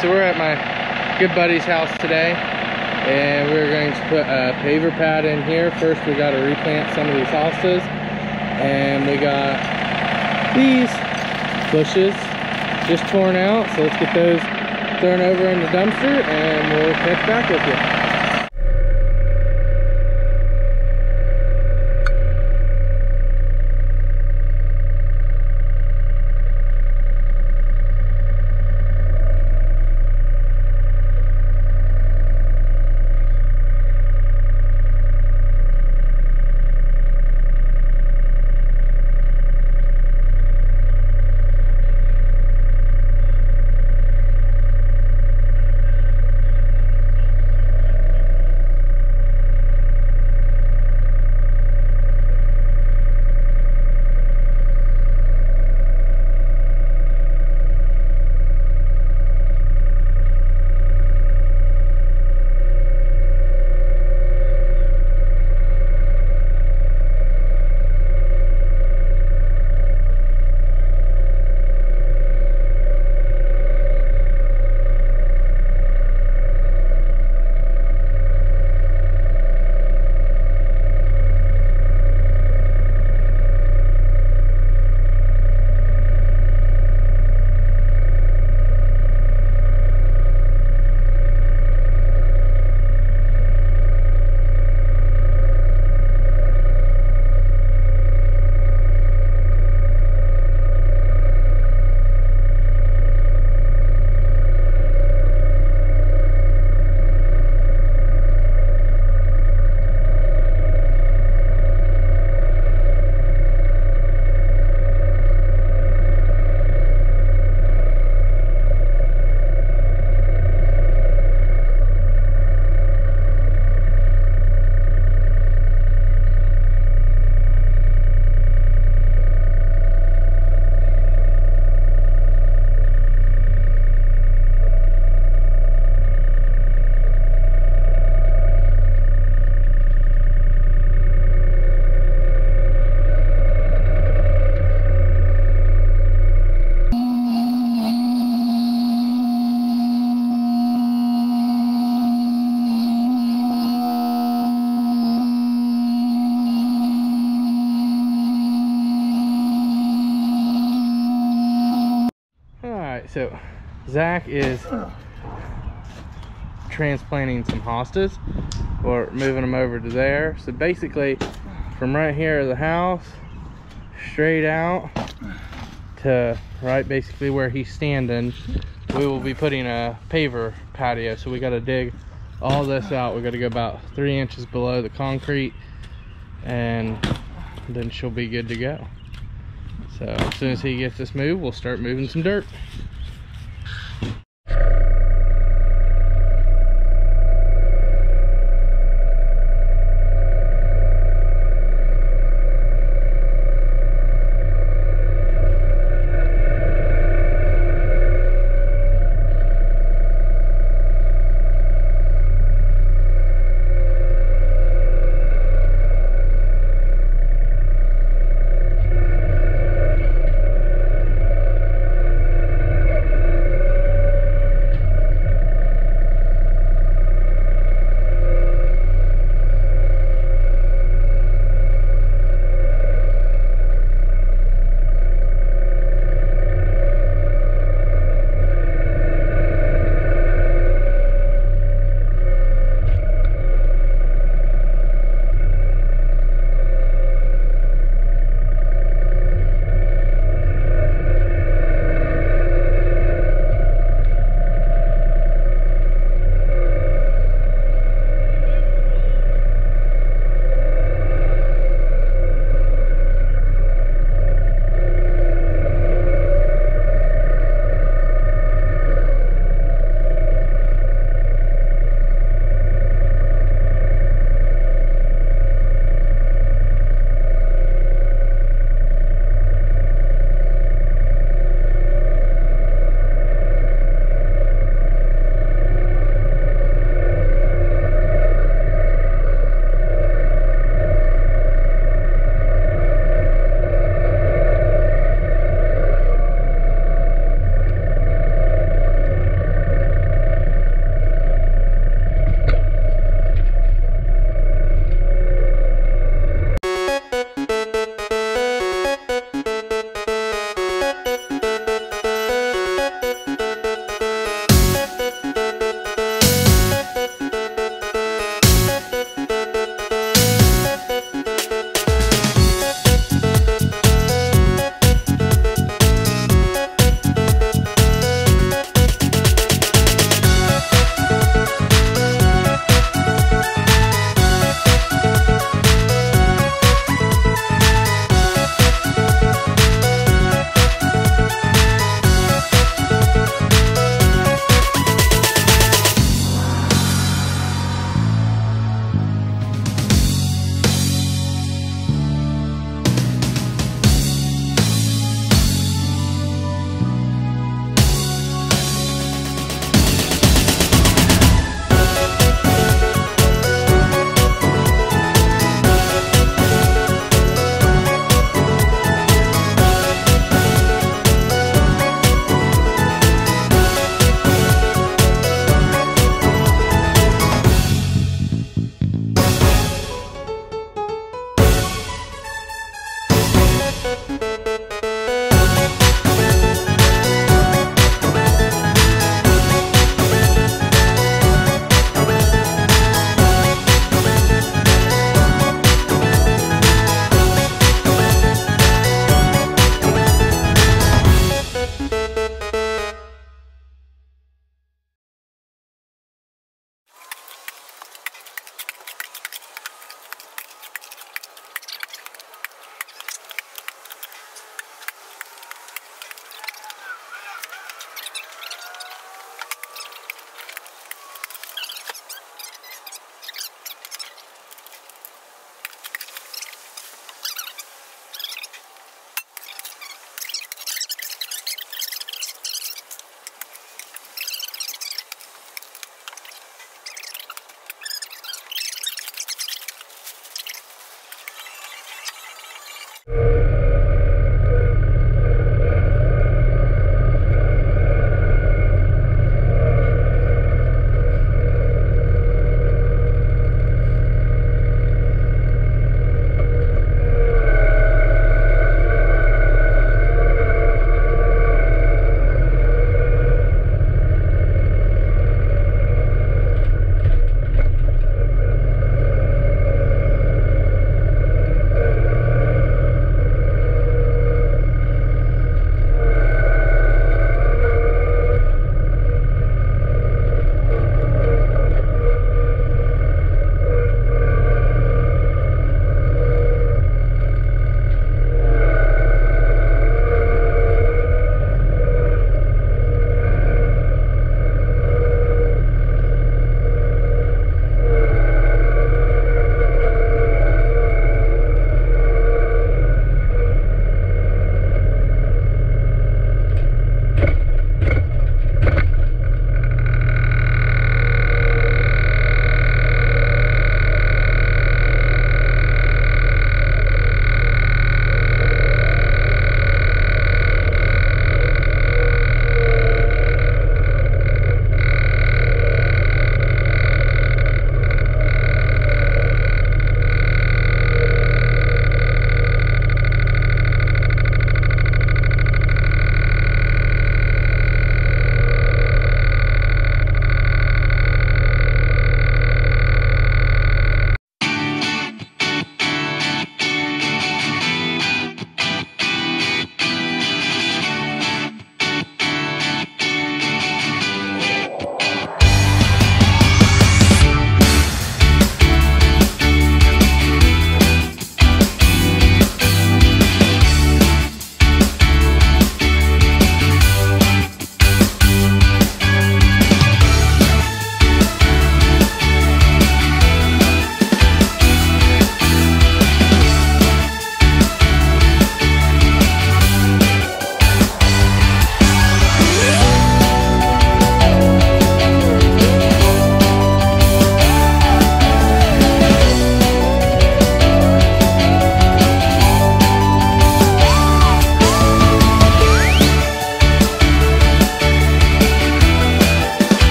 So we're at my good buddy's house today, and we're going to put a paver pad in here. First, we got to replant some of these hostas, and we got these bushes just torn out. So let's get those thrown over in the dumpster, and we'll catch back with you. So Zach is transplanting some hostas, or moving them over to there. So basically from right here at the house straight out to right basically where he's standing, we will be putting a paver patio. So we got to dig all this out. We got to go about 3 inches below the concrete, and then she'll be good to go. So as soon as he gets this moved, we'll start moving some dirt.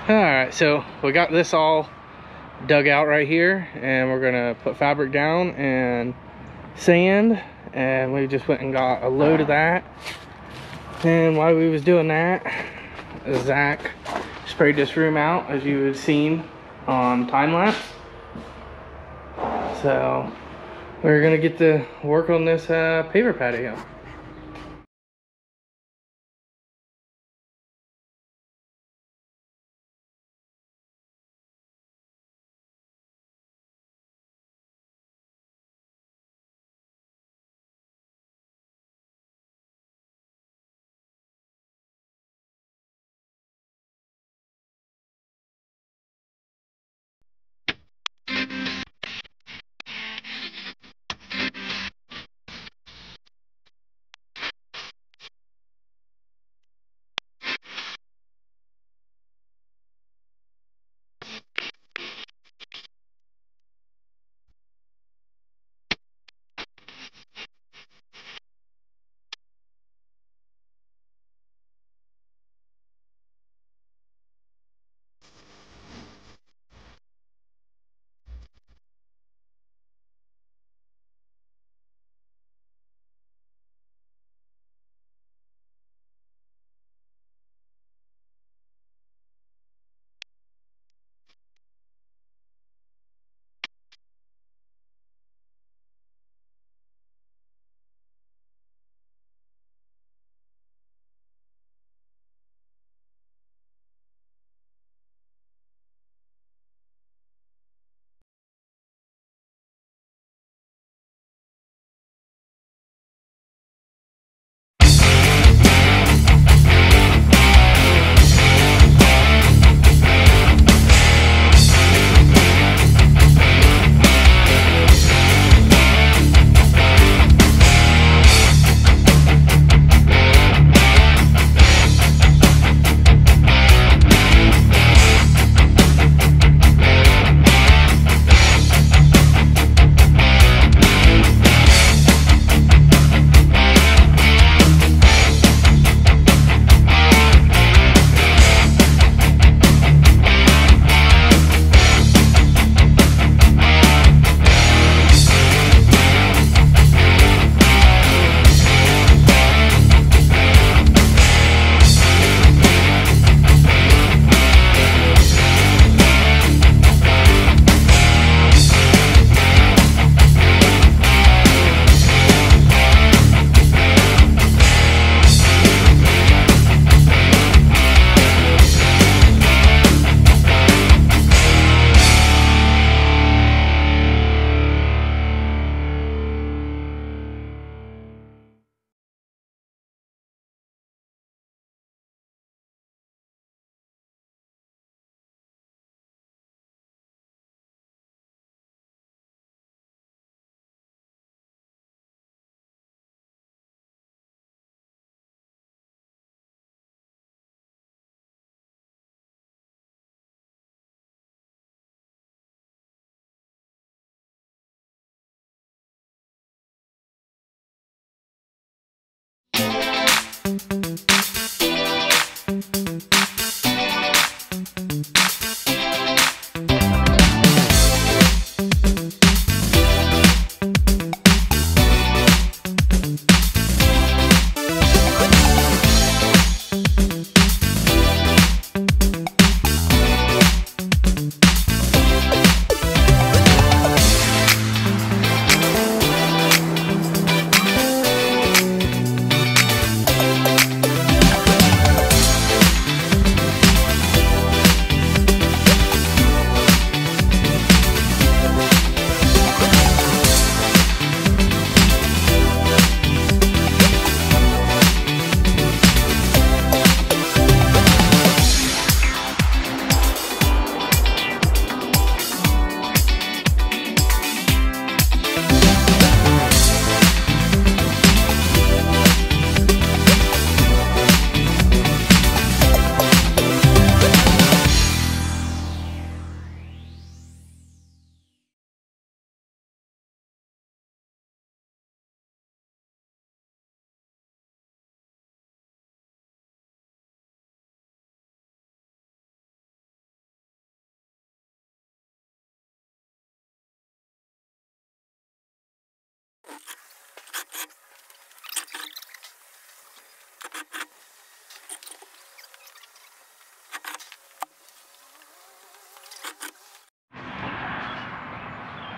Alright, so we got this all dug out right here, and we're gonna put fabric down and sand, and we just went and got a load of that. And while we was doing that, Zach sprayed this room out, as you had seen on time lapse. So we're gonna get to work on this paver patio.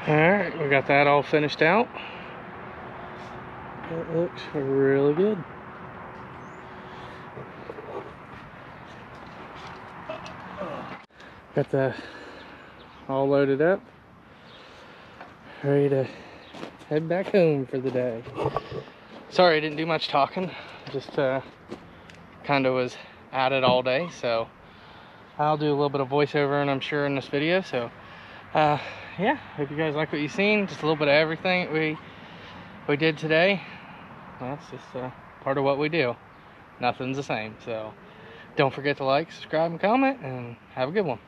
Alright, we got that all finished out. It looks really good. Got the all loaded up, ready to head back home for the day. Sorry I didn't do much talking, just kind of was at it all day, so I'll do a little bit of voiceover, and I'm sure in this video. So yeah, hope you guys like what you've seen. Just a little bit of everything we did today. That's just part of what we do. Nothing's the same. So don't forget to like, subscribe, and comment, and have a good one.